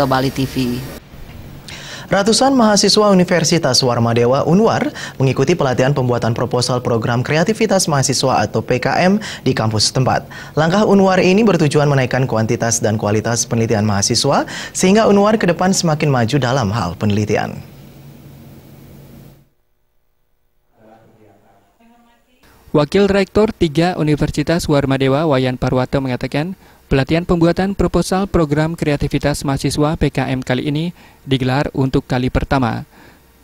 Bali TV. Ratusan mahasiswa Universitas Warmadewa Unwar mengikuti pelatihan pembuatan proposal program kreativitas mahasiswa atau PKM di kampus setempat. Langkah Unwar ini bertujuan menaikkan kuantitas dan kualitas penelitian mahasiswa sehingga Unwar ke depan semakin maju dalam hal penelitian. Wakil Rektor 3 Universitas Warmadewa Wayan Parwato mengatakan, pelatihan pembuatan proposal program kreativitas mahasiswa PKM kali ini digelar untuk kali pertama.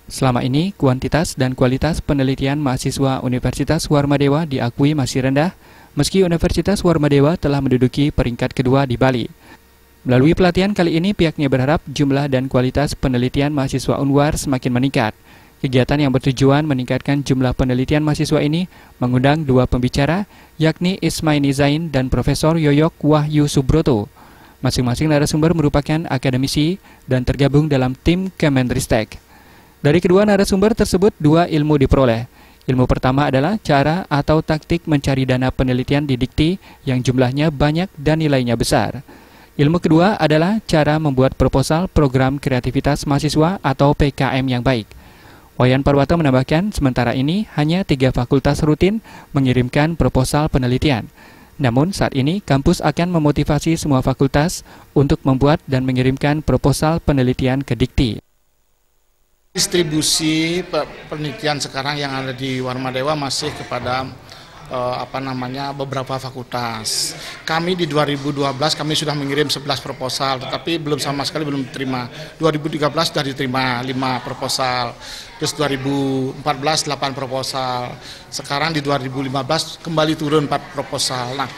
Selama ini, kuantitas dan kualitas penelitian mahasiswa Universitas Warmadewa diakui masih rendah, meski Universitas Warmadewa telah menduduki peringkat kedua di Bali. Melalui pelatihan kali ini, pihaknya berharap jumlah dan kualitas penelitian mahasiswa Unwar semakin meningkat. Kegiatan yang bertujuan meningkatkan jumlah penelitian mahasiswa ini mengundang dua pembicara, yakni Ismaini Zain dan Profesor Yoyok Wahyu Subroto. Masing-masing narasumber merupakan akademisi dan tergabung dalam tim Kemenristek. Dari kedua narasumber tersebut, dua ilmu diperoleh. Ilmu pertama adalah cara atau taktik mencari dana penelitian di dikti yang jumlahnya banyak dan nilainya besar. Ilmu kedua adalah cara membuat proposal program kreativitas mahasiswa atau PKM yang baik. Wayan Parwato menambahkan, sementara ini hanya 3 fakultas rutin mengirimkan proposal penelitian. Namun saat ini kampus akan memotivasi semua fakultas untuk membuat dan mengirimkan proposal penelitian ke dikti. Distribusi penelitian sekarang yang ada di Warmadewa masih kepada beberapa fakultas. Kami di 2012 kami sudah mengirim 11 proposal, tetapi sama sekali belum diterima. 2013 sudah diterima 5 proposal, terus 2014 8 proposal, sekarang di 2015 kembali turun 4 proposal. Nah,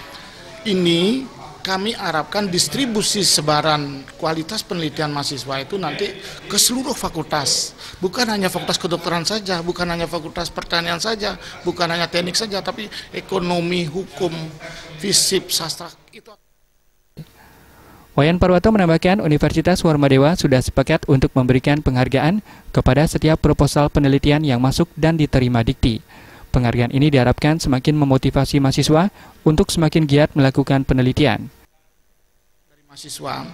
ini kami harapkan distribusi sebaran kualitas penelitian mahasiswa itu nanti ke seluruh fakultas. Bukan hanya fakultas kedokteran saja, bukan hanya fakultas pertanian saja, bukan hanya teknik saja, tapi ekonomi, hukum, fisip, sastra. Wayan Parwato menambahkan Universitas Warmadewa sudah sepakat untuk memberikan penghargaan kepada setiap proposal penelitian yang masuk dan diterima dikti. Penghargaan ini diharapkan semakin memotivasi mahasiswa untuk semakin giat melakukan penelitian. Dari mahasiswa,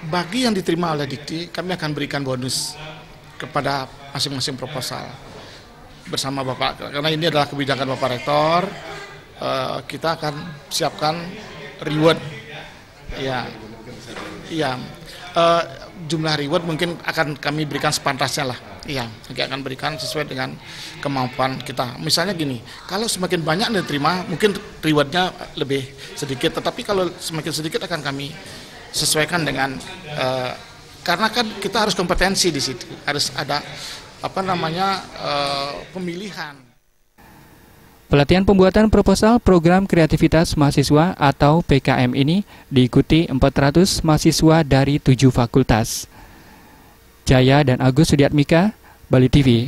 bagi yang diterima oleh dikti, kami akan berikan bonus kepada masing-masing proposal bersama Bapak, karena ini adalah kebijakan Bapak Rektor. Kita akan siapkan reward, jumlah reward mungkin akan kami berikan sepantasnya lah. Kita akan berikan sesuai dengan kemampuan kita. Misalnya gini, kalau semakin banyak yang diterima, mungkin rewardnya lebih sedikit. Tetapi kalau semakin sedikit akan kami sesuaikan dengan, karena kan kita harus kompetensi di situ, harus ada pemilihan. Pelatihan pembuatan proposal program kreativitas mahasiswa atau PKM ini diikuti 400 mahasiswa dari 7 fakultas. Jaya dan Agus Sudiatmika, Bali TV.